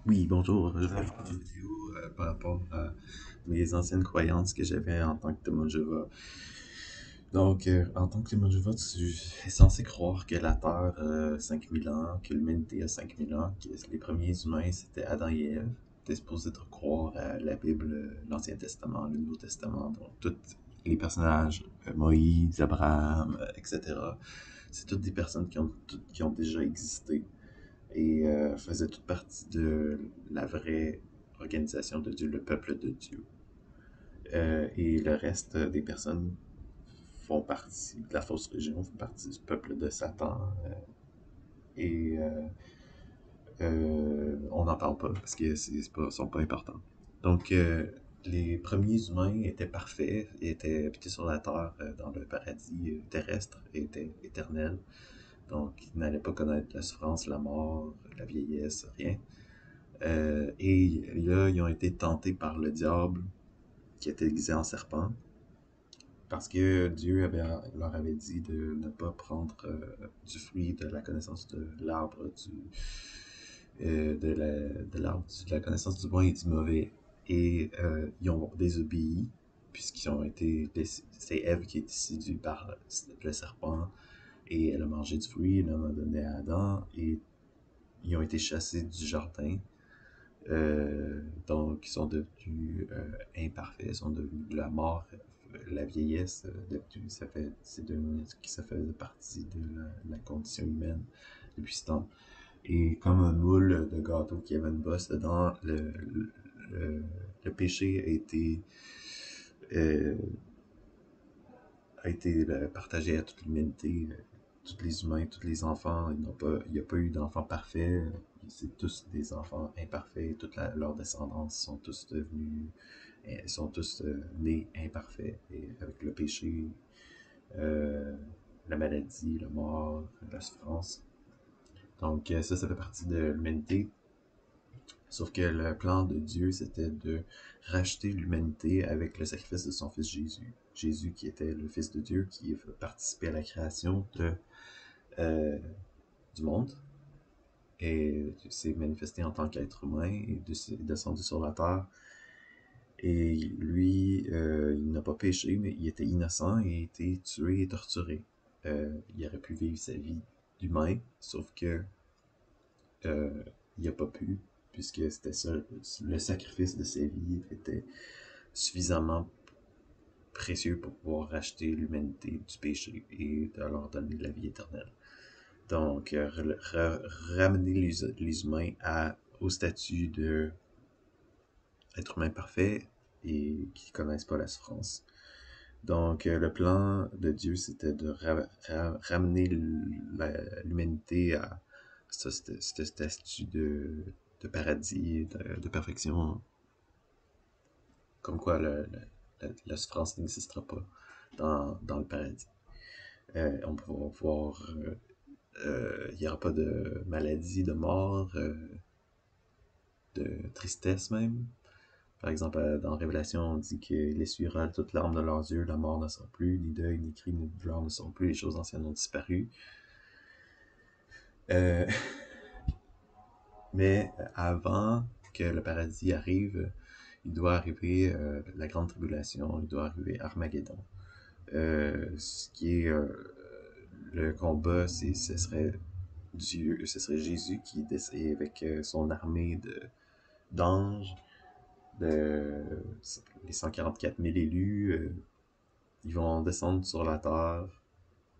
Oui, bonjour. Je vais faire une vidéo par rapport à mes anciennes croyances que j'avais en tant que Thomas Jeva. Donc, en tant que Thomas Jeva, tu es censé croire que la Terre a 5000 ans, que l'humanité a 5000 ans, que les premiers humains c'était Adam et Ève. Tu es supposé te croire à la Bible, l'Ancien Testament, le Nouveau Testament, donc tous les personnages, Moïse, Abraham, etc. C'est toutes des personnes qui ont déjà existé et faisait toute partie de la vraie organisation de Dieu, le peuple de Dieu. Et le reste des personnes font partie de la fausse religion, font partie du peuple de Satan. Et on n'en parle pas parce que sont pas importants. Donc, les premiers humains étaient parfaits, étaient habités sur la terre dans le paradis terrestre et étaient éternels. Donc, ils n'allaient pas connaître la souffrance, la mort, la vieillesse, rien. Et là, ils ont été tentés par le diable qui était déguisé en serpent parce que leur avait dit de ne pas prendre du fruit de la connaissance de l'arbre de l'arbre de la connaissance du bon et du mauvais. Et ils ont désobéi puisqu'ils ont été c'est Ève qui est séduite par le serpent et elle a mangé du fruit, elle en a donné à Adam et ils ont été chassés du jardin. Donc, ils sont devenus imparfaits, ils sont devenus la mort, la vieillesse, ça fait partie de la condition humaine depuis ce temps. Et comme un moule de gâteau qui avait une bosse dedans, le, le péché euh, a été partagé à toute l'humanité, tous les humains, tous les enfants. Il n'y a pas eu d'enfants parfaits. C'est tous des enfants imparfaits. Leur descendance sont tous nés imparfaits. Et avec le péché, euh, la maladie, la mort, la souffrance. Donc ça fait partie de l'humanité. Sauf que le plan de Dieu, c'était de racheter l'humanité avec le sacrifice de son fils Jésus. Jésus qui était le fils de Dieu, qui a participé à la création euh, du monde et s'est manifesté en tant qu'être humain et est descendu sur la terre. Et lui, il n'a pas péché, mais il était innocent et a été tué et torturé. Il aurait pu vivre sa vie d'humain, sauf que il n'a pas pu, puisque c'était ça, le sacrifice de sa vie était suffisamment précieux pour pouvoir racheter l'humanité du péché et de leur donner la vie éternelle. Donc, ramener les humains au statut d'être humain parfait et qui ne connaissent pas la souffrance. Donc, le plan de Dieu, c'était de ramener l'humanité à ce statut de paradis, de perfection, comme quoi la souffrance n'existera pas dans le paradis. On va pouvoir il n'y aura pas de maladie, de mort, de tristesse même. Par exemple, dans Révélation, on dit qu'il essuiera toute larme de leurs yeux, la mort ne sera plus, ni deuil, ni cri, ni douleur ne sont plus, les choses anciennes ont disparu. Euh, mais avant que le paradis arrive, il doit arriver la grande tribulation, il doit arriver Armageddon. Ce qui est le combat, ce serait Dieu, ce serait Jésus qui est avec son armée d'anges, de, les 144 000 élus, ils vont descendre sur la terre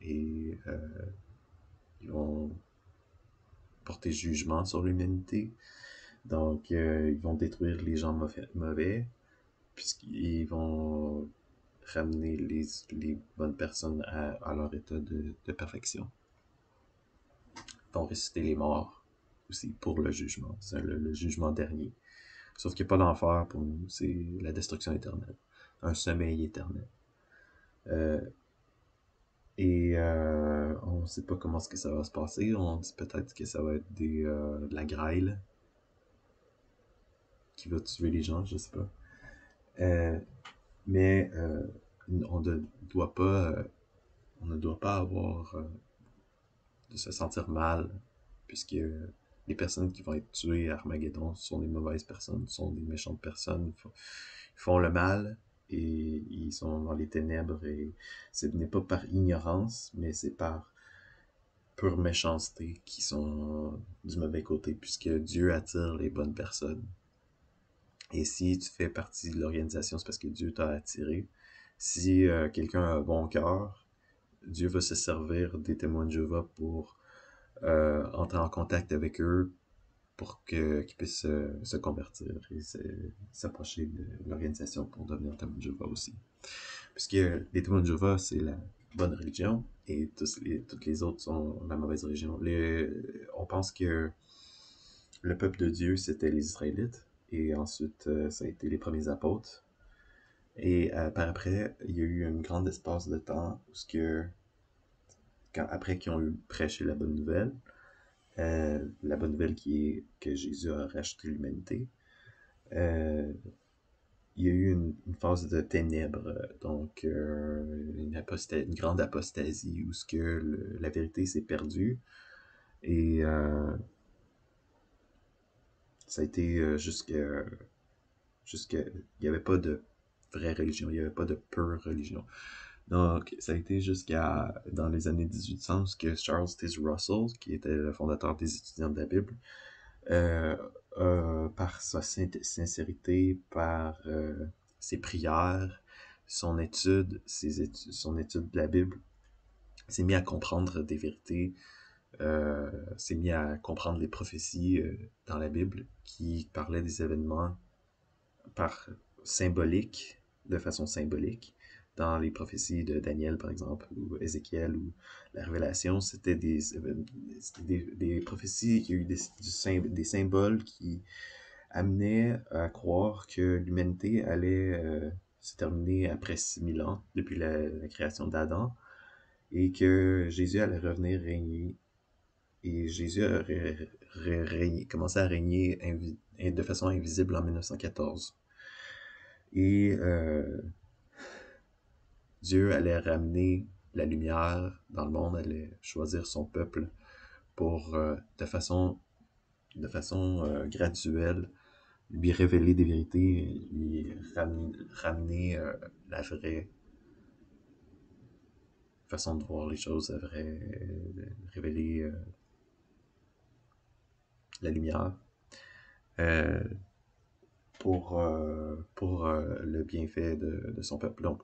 et ils vont porter jugement sur l'humanité. Donc, ils vont détruire les gens mauvais puisqu'ils vont ramener les bonnes personnes à leur état de perfection. Ils vont ressusciter les morts aussi pour le jugement. C'est le jugement dernier. Sauf qu'il n'y a pas d'enfer pour nous, c'est la destruction éternelle, un sommeil éternel. Euh, on ne sait pas comment est-ce que ça va se passer. On dit peut-être que ça va être de la grêle qui va tuer les gens, je sais pas. Euh, mais on ne doit pas, on ne doit pas avoir de se sentir mal, puisque les personnes qui vont être tuées à Armageddon sont des mauvaises personnes, sont des méchantes personnes, ils font le mal et ils sont dans les ténèbres et ce n'est pas par ignorance, mais c'est par pure méchanceté qui sont du mauvais côté, puisque Dieu attire les bonnes personnes. Et si tu fais partie de l'organisation, c'est parce que Dieu t'a attiré. Si quelqu'un a un bon cœur, Dieu va se servir des témoins de Jéhovah pour entrer en contact avec eux pour qu'ils puissent se convertir et s'approcher de l'organisation pour devenir témoin de Jéhovah aussi. Puisque les témoins de Jéhovah, c'est la bonne religion et toutes les autres sont la mauvaise religion. On pense que le peuple de Dieu, c'était les Israélites et ensuite, ça a été les premiers apôtres. Et par après, il y a eu un grand espace de temps où après qu'ils ont eu prêché la bonne nouvelle qui est que Jésus a racheté l'humanité, euh, il y a eu une phase de ténèbres, donc une grande apostasie où la vérité s'est perdue et ça a été il n'y avait pas de vraie religion, il n'y avait pas de pure religion. Donc, ça a été dans les années 1800 que Charles Taze Russell, qui était le fondateur des étudiants de la Bible, euh, par sa sincérité, par ses prières, son étude de la Bible, s'est mis à comprendre des vérités, s'est mis à comprendre les prophéties dans la Bible qui parlaient des événements par symbolique, de façon symbolique. Dans les prophéties de Daniel, par exemple, ou Ézéchiel, ou la Révélation, c'était des prophéties, il y a eu des symboles qui amenaient à croire que l'humanité allait se terminer après 6000 ans, depuis la création d'Adam, et que Jésus allait revenir régner. Et Jésus aurait commencé à régner de façon invisible en 1914. Et Dieu allait ramener la lumière dans le monde, allait choisir son peuple pour, de façon graduelle, lui révéler des vérités, lui ramener la vraie façon de voir les choses, révéler la lumière euh, pour le bienfait de son peuple. Donc,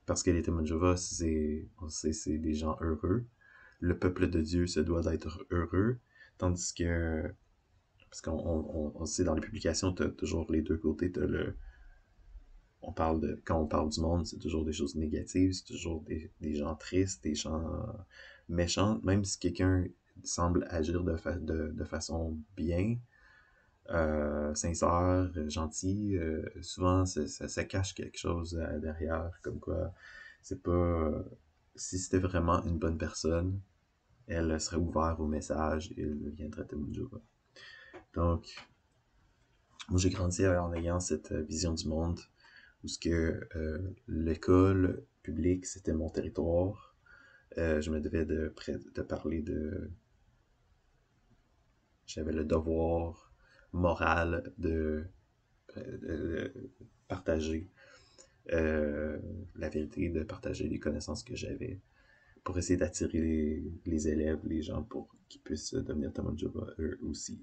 parce que les témoins de Jéhovah, on sait, c'est des gens heureux. Le peuple de Dieu se doit d'être heureux, tandis que, parce qu'on sait dans les publications, tu as toujours les deux côtés, quand on parle du monde, c'est toujours des choses négatives, c'est toujours des gens tristes, des gens méchants, même si quelqu'un semble agir de façon bien, sincère, gentil, souvent ça cache quelque chose derrière, comme quoi c'est pas si c'était vraiment une bonne personne, elle serait ouverte au message et elle viendrait témoin de Jéhovah. Donc, moi j'ai grandi en ayant cette vision du monde où l'école publique c'était mon territoire. Je me devais de parler j'avais le devoir moral de partager la vérité, de partager les connaissances que j'avais pour essayer d'attirer les élèves, les gens pour qu'ils puissent devenir témoins de Jéhovah eux aussi.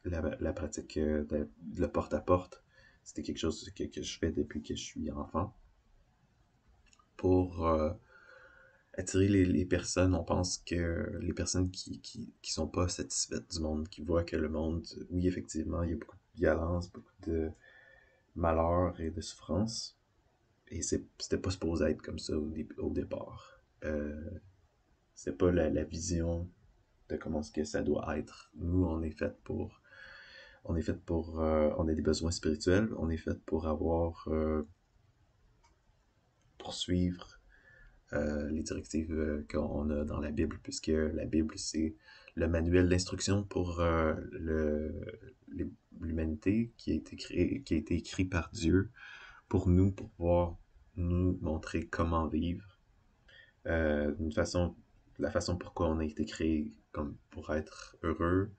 La pratique de le porte-à-porte, c'était quelque chose que je fais depuis que je suis enfant. Pour attirer les personnes, on pense que les personnes qui sont pas satisfaites du monde, qui voient que le monde, oui, effectivement, il y a beaucoup de violence, beaucoup de malheur et de souffrance, et c'était pas supposé être comme ça au départ. C'est pas la vision de comment ce que ça doit être. Nous, on a des besoins spirituels, on est fait pour poursuivre les directives qu'on a dans la Bible, puisque la Bible, c'est le manuel d'instruction pour l'humanité qui a été écrit par Dieu pour nous, pour pouvoir nous montrer comment vivre, la façon pourquoi on a été créé, comme pour être heureux,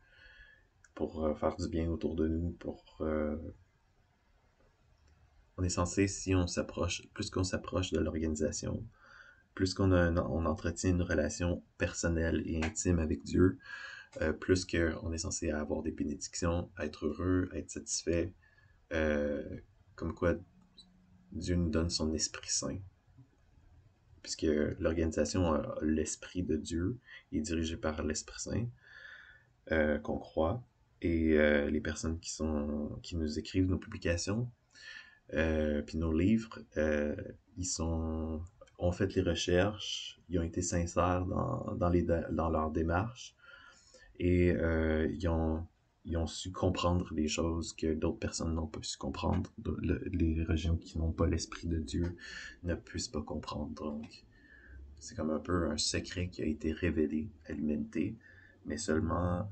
pour faire du bien autour de nous, on est censé, si on s'approche, plus qu'on s'approche de l'organisation, plus on entretient une relation personnelle et intime avec Dieu, plus qu'on est censé avoir des bénédictions, être heureux, être satisfait, euh, comme quoi Dieu nous donne son Esprit Saint, puisque l'organisation a l'Esprit de Dieu, est dirigée par l'Esprit Saint, qu'on croit, et les personnes qui nous écrivent nos publications, puis nos livres, ont fait les recherches, ils ont été sincères dans leur démarche, et ils ont su comprendre des choses que d'autres personnes n'ont pas su comprendre. Les religions qui n'ont pas l'Esprit de Dieu ne puissent pas comprendre. Donc, c'est comme un peu un secret qui a été révélé à l'humanité, mais seulement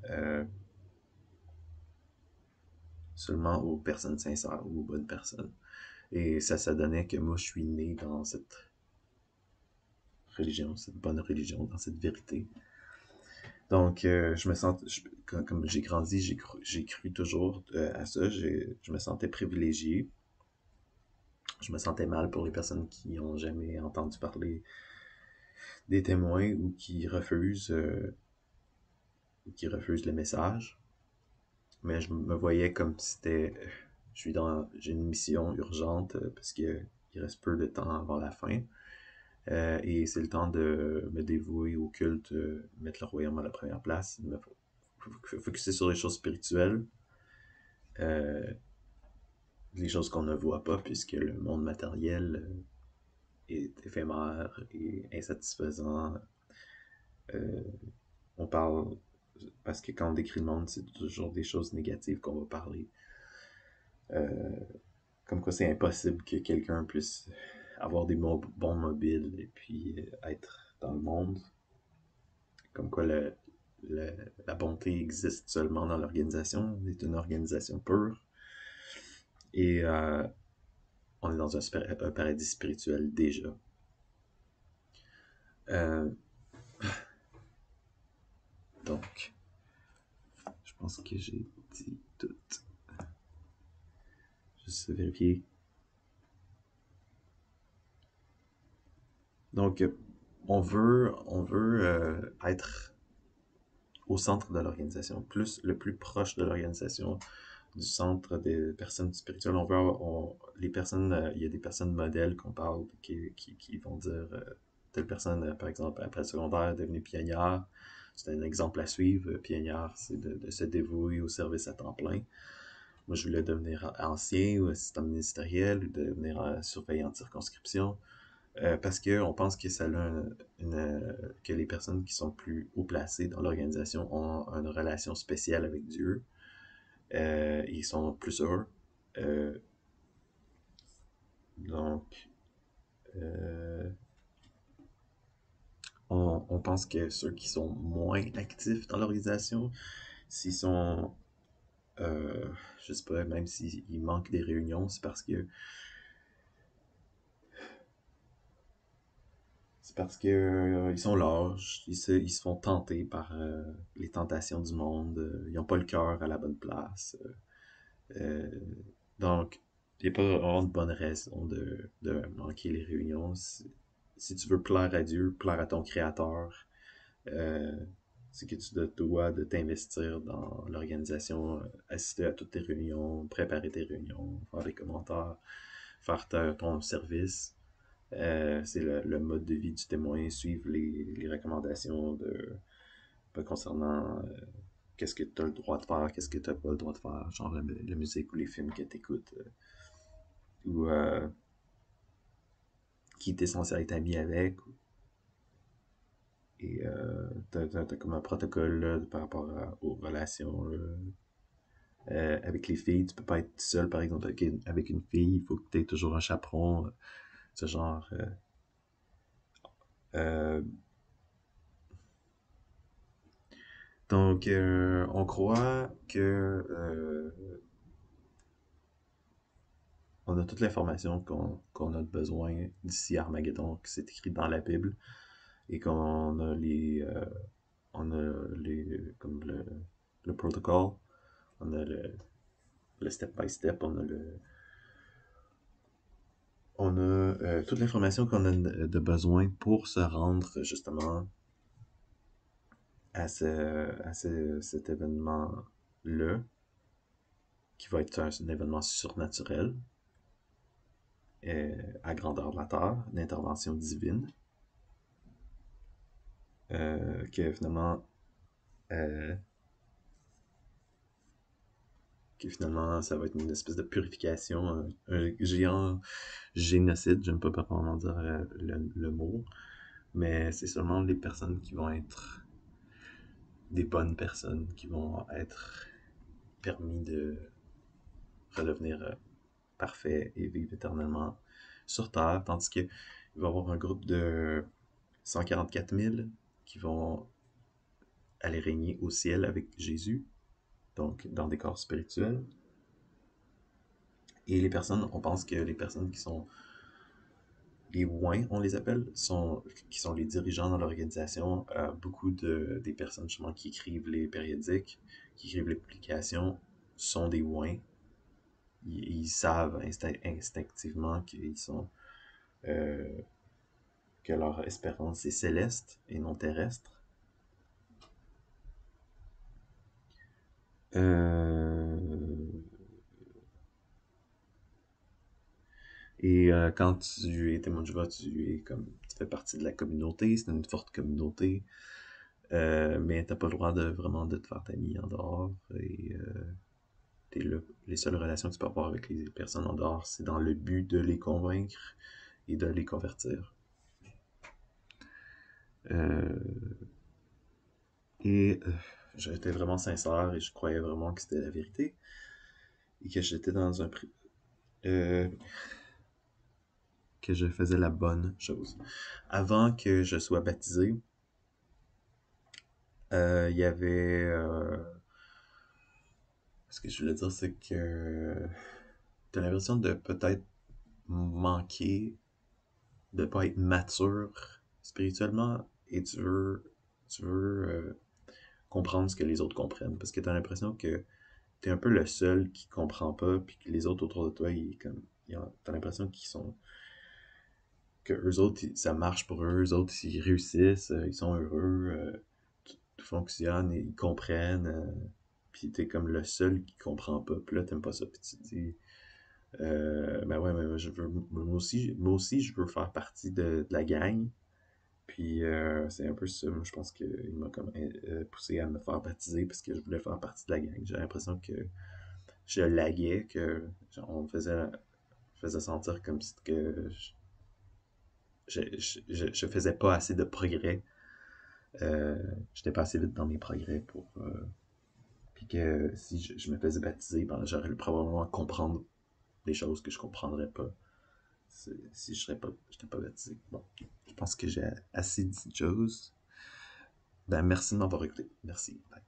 aux personnes sincères ou aux bonnes personnes. Et ça donnait que moi, je suis né dans cette religion, cette bonne religion, dans cette vérité. Donc, je me sens, comme j'ai grandi, j'ai cru toujours à ça. Je me sentais privilégié. Je me sentais mal pour les personnes qui n'ont jamais entendu parler des témoins ou qui refusent le message. Mais je me voyais comme si j'ai une mission urgente parce que il reste peu de temps avant la fin. Et c'est le temps de me dévouer au culte, mettre le royaume à la première place, me focuser sur les choses spirituelles, euh, les choses qu'on ne voit pas, puisque le monde matériel est éphémère et insatisfaisant. Euh, on parle, parce que quand on décrit le monde, c'est toujours des choses négatives qu'on va parler. Euh, Comme quoi c'est impossible que quelqu'un puisse avoir des bons mobiles et puis être dans le monde. Comme quoi la bonté existe seulement dans l'organisation. On est une organisation pure. Et on est dans un paradis spirituel déjà. Euh, donc, je pense que j'ai dit tout. Juste vérifier. Donc, on veut être au centre de l'organisation, le plus proche de l'organisation, du centre des personnes spirituelles. Les personnes, il y a des personnes modèles qu'on parle qui vont dire telle personne, par exemple, après le secondaire, est devenue pionnière. C'est un exemple à suivre. Pionnière, c'est de se dévouer au service à temps plein. Moi, je voulais devenir ancien ou assistant ministériel ou devenir surveillant de circonscription. Parce qu'on pense que que les personnes qui sont plus haut placées dans l'organisation ont une relation spéciale avec Dieu. Ils sont plus heureux. Euh, donc, euh, on pense que ceux qui sont moins actifs dans l'organisation, s'ils sont, je sais pas, même s'ils manquent des réunions, c'est parce que ils sont lâches, ils se font tenter par les tentations du monde, ils n'ont pas le cœur à la bonne place. Euh, donc, il n'y a pas vraiment de bonne raison de manquer les réunions. Si tu veux plaire à Dieu, plaire à ton Créateur, euh, c'est que tu dois de t'investir dans l'organisation, assister à toutes tes réunions, préparer tes réunions, faire des commentaires, faire ton service. C'est le mode de vie du témoin, suivre les recommandations concernant qu'est-ce que tu as le droit de faire, qu'est-ce que tu n'as pas le droit de faire, genre la musique ou les films que tu écoutes, ou qui t'es censé être ami avec. Et t'as comme un protocole là, par rapport aux relations avec les filles. Tu peux pas être seul, par exemple, avec une fille. Il faut que tu aies toujours un chaperon, ce genre. Euh, donc, on croit que on a toute l'information qu'on a besoin d'ici Armageddon, que c'est écrit dans la Bible, et qu'on a on a comme le protocole, on a le step by step, on a toute l'information qu'on a de besoin pour se rendre justement cet événement-là, qui va être un événement surnaturel, à grandeur de la Terre, une intervention divine, que finalement, euh, ça va être une espèce de purification, un géant génocide, j'aime pas vraiment dire le mot, mais c'est seulement les personnes qui vont être des bonnes personnes qui vont être permis de redevenir parfait et vivre éternellement sur Terre, tandis qu'il va y avoir un groupe de 144 000 qui vont aller régner au ciel avec Jésus, donc dans des corps spirituels. Et les personnes, on pense que les personnes qui sont les ouins, on les appelle, qui sont les dirigeants dans l'organisation, beaucoup des personnes justement qui écrivent les périodiques, qui écrivent les publications, sont des ouins. Ils savent instinctivement euh, que leur espérance est céleste et non terrestre. Et quand tu es témoin de Jéhovah, tu fais partie de la communauté, c'est une forte communauté, mais t'as pas le droit vraiment de te faire t'amis en dehors. Et les seules relations que tu peux avoir avec les personnes en dehors, c'est dans le but de les convaincre et de les convertir. Euh, et j'étais vraiment sincère et je croyais vraiment que c'était la vérité et que j'étais dans euh, que je faisais la bonne chose. Avant que je sois baptisé, il y avait ce que je voulais dire, c'est que t'as l'impression de peut-être manquer, de pas être mature spirituellement et tu veux comprendre ce que les autres comprennent. Parce que t'as l'impression que t'es un peu le seul qui comprend pas, puis que les autres autour de toi, t'as l'impression que eux autres, ça marche pour eux, eux autres, ils réussissent, ils sont heureux, tout fonctionne, et ils comprennent, puis t'es comme le seul qui comprend pas, puis là, t'aimes pas ça, puis tu te dis, ben ouais, mais moi aussi, je veux faire partie de la gang. Puis c'est un peu ça, moi, je pense qu'il m'a comme poussé à me faire baptiser parce que je voulais faire partie de la gang. J'ai l'impression que je laguais, que genre, on me faisait sentir comme si que je faisais pas assez de progrès. J'étais pas assez vite dans mes progrès pour. Puis que si je me faisais baptiser, ben, j'aurais probablement comprendre des choses que je comprendrais pas si j'étais pas baptisé. Bon, je pense que j'ai assez dit de choses. Ben, merci de m'avoir écouté. Merci. Bye.